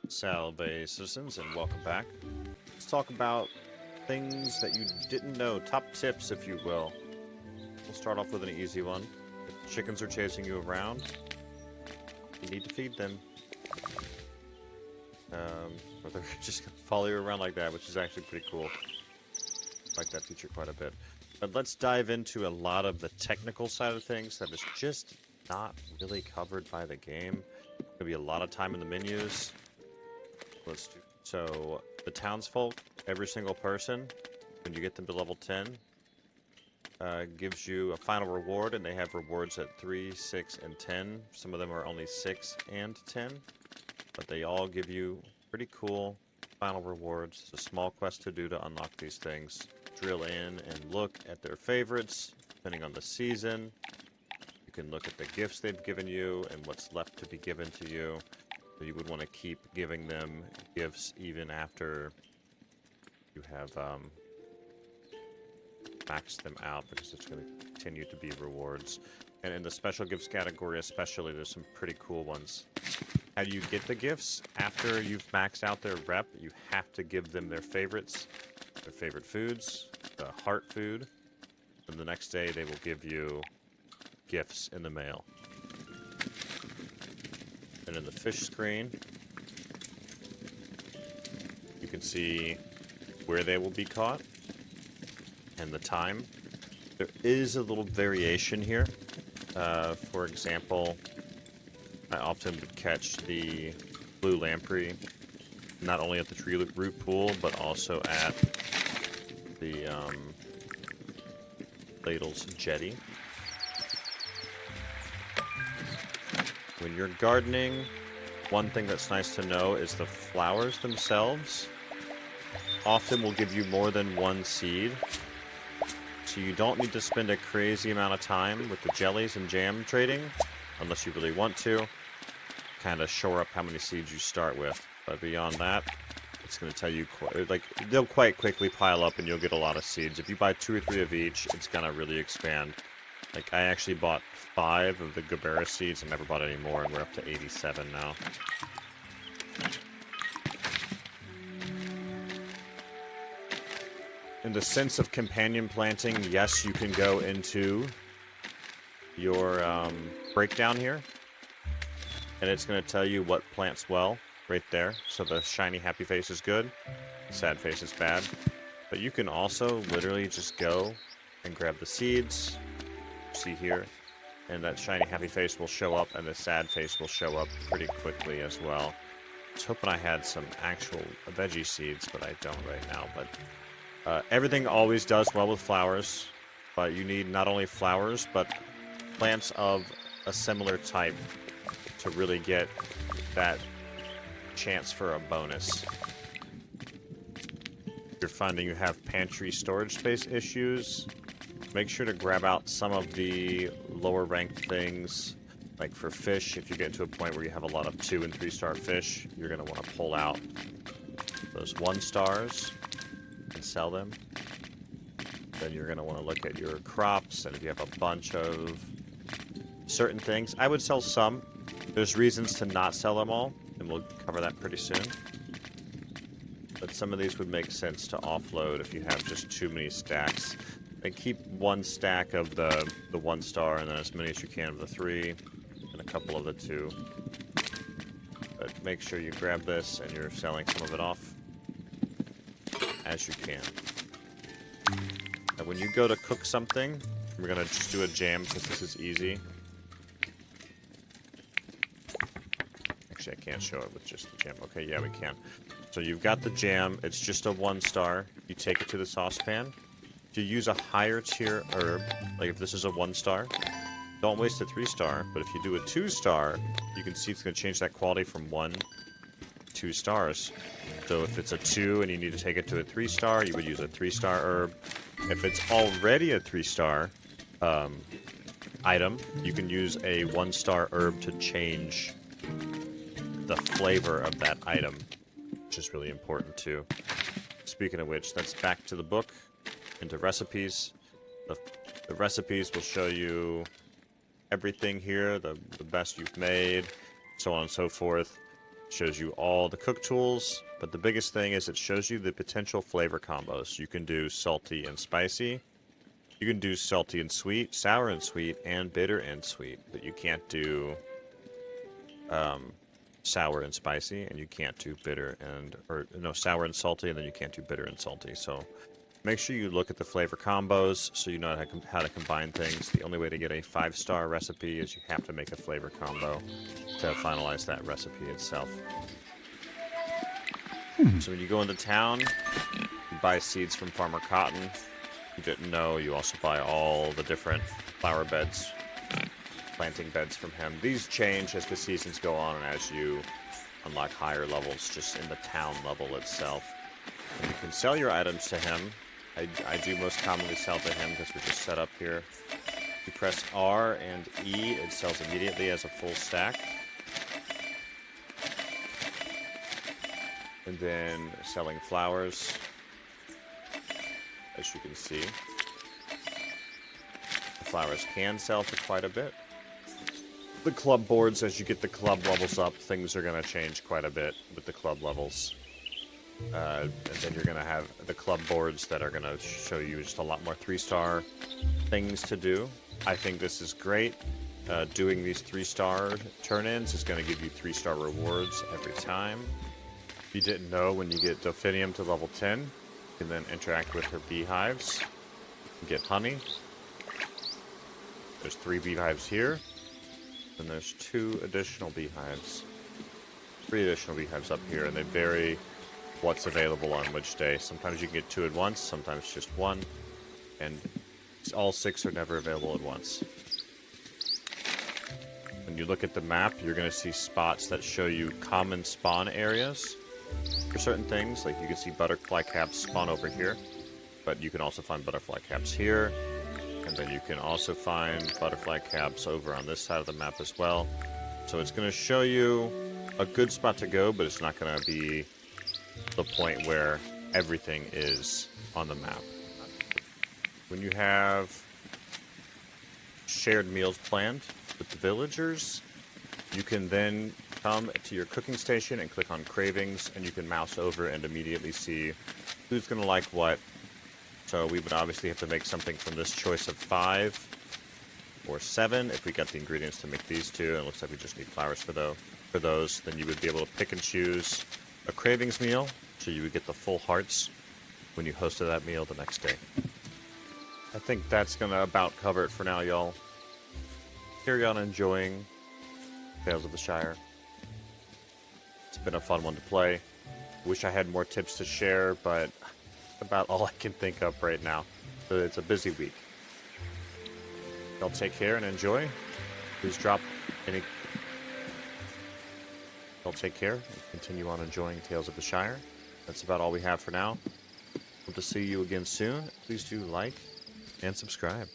Salve, citizens, and welcome back. Let's talk about things that you didn't know, top tips, if you will. We'll start off with an easy one. If chickens are chasing you around, you need to feed them. Or they're just going to follow you around like that, which is actually pretty cool. I like that feature quite a bit. But let's dive into a lot of the technical side of things that is just not really covered by the game. There's going to be a lot of time in the menus. Let's do so. The Townsfolk, every single person, when you get them to level 10, gives you a final reward, and they have rewards at 3, 6, and 10. Some of them are only 6 and 10, but they all give you pretty cool final rewards. It's a small quest to do to unlock these things. Drill in and look at their favorites, depending on the season. You can look at the gifts they've given you and what's left to be given to you. So you would want to keep giving them gifts even after you have maxed them out, because it's going to continue to be rewards. And in the special gifts category especially, there's some pretty cool ones. How do you get the gifts? After you've maxed out their rep, you have to give them their favorites, their favorite foods, the heart food, and the next day they will give you gifts in the mail. And in the fish screen, you can see where they will be caught and the time. There is a little variation here. For example, I often would catch the blue lamprey not only at the tree root pool, but also at the Ladle's jetty. When you're gardening, one thing that's nice to know is the flowers themselves often will give you more than one seed. So you don't need to spend a crazy amount of time with the jellies and jam trading, unless you really want to. Kind of shore up how many seeds you start with. But beyond that, it's going to tell you, they'll quite quickly pile up and you'll get a lot of seeds. If you buy 2 or 3 of each, it's going to really expand. Like, I actually bought 5 of the Gabera seeds and never bought any more, and we're up to 87 now. In the sense of companion planting, yes, you can go into your breakdown here, and it's going to tell you what plants well right there. So the shiny happy face is good, the sad face is bad. But you can also literally just go and grab the seeds, see here, and that shiny happy face will show up, and the sad face will show up pretty quickly as well. I was hoping I had some actual veggie seeds, but I don't right now. But everything always does well with flowers, but you need not only flowers, but plants of a similar type to really get that chance for a bonus. If you're finding you have pantry storage space issues, make sure to grab out some of the lower ranked things. Like for fish, if you get to a point where you have a lot of 2 and 3 star fish, you're going to want to pull out those 1 stars and sell them. Then you're going to want to look at your crops, and if you have a bunch of certain things, I would sell some. There's reasons to not sell them all, and we'll cover that pretty soon. But some of these would make sense to offload if you have just too many stacks. And keep 1 stack of the 1 star, and then as many as you can of the 3, and a couple of the 2. But make sure you grab this, and you're selling some of it off as you can. And when you go to cook something, we're going to just do a jam because this is easy. Actually, I can't show it with just the jam. Okay, yeah, we can. So you've got the jam. It's just a 1 star. You take it to the saucepan. If you use a higher tier herb, like if this is a 1 star, don't waste a 3 star. But if you do a 2 star, you can see it's going to change that quality from 1 to 2 stars. So if it's a 2 and you need to take it to a 3 star, you would use a 3 star herb. If it's already a 3 star item, you can use a 1 star herb to change the flavor of that item, which is really important too. Speaking of which, that's back to the book, into recipes. The recipes will show you everything here, the best you've made, so on and so forth. Shows you all the cook tools, but the biggest thing is it shows you the potential flavor combos. You can do salty and spicy. You can do salty and sweet, sour and sweet, and bitter and sweet, but you can't do sour and spicy, and you can't do bitter and, or no, sour and salty, and then you can't do bitter and salty. So make sure you look at the flavor combos so you know how to combine things. The only way to get a 5-star recipe is you have to make a flavor combo to finalize that recipe itself. So when you go into town, you buy seeds from Farmer Cotton. You didn't know, you also buy all the different flower beds, planting beds from him. These change as the seasons go on and as you unlock higher levels just in the town level itself. And you can sell your items to him. I do most commonly sell to him because we're just set up here. You press R and E, it sells immediately as a full stack. And then selling flowers, as you can see. The flowers can sell for quite a bit. The club boards, as you get the club levels up, things are going to change quite a bit with the club levels. And then you're going to have the club boards that are going to show you just a lot more 3-star things to do. I think this is great. Doing these 3-star turn-ins is going to give you 3-star rewards every time. If you didn't know, when you get Delphinium to level 10, you can then interact with her beehives and get honey. There's 3 beehives here, and there's 2 additional beehives. 3 additional beehives up here, and they vary what's available on which day. Sometimes you can get 2 at once, sometimes just 1, and all 6 are never available at once. When you look at the map, you're going to see spots that show you common spawn areas for certain things. Like you can see butterfly caps spawn over here, but you can also find butterfly caps here, and then you can also find butterfly caps over on this side of the map as well. So it's going to show you a good spot to go, but it's not going to be the point where everything is on the map. When you have shared meals planned with the villagers, you can then come to your cooking station and click on cravings, and you can mouse over and immediately see who's going to like what. So we would obviously have to make something from this choice of 5 or 7 if we got the ingredients to make these 2, and it looks like we just need flowers for those. Then you would be able to pick and choose a cravings meal, so you would get the full hearts when you hosted that meal the next day. I think that's going to about cover it for now, y'all. Carry on enjoying Tales of the Shire. It's been a fun one to play. Wish I had more tips to share, but about all I can think of right now. So it's a busy week. Y'all take care and enjoy. Please drop any... Y'all take care and continue on enjoying Tales of the Shire. That's about all we have for now. Hope to see you again soon. Please do like and subscribe.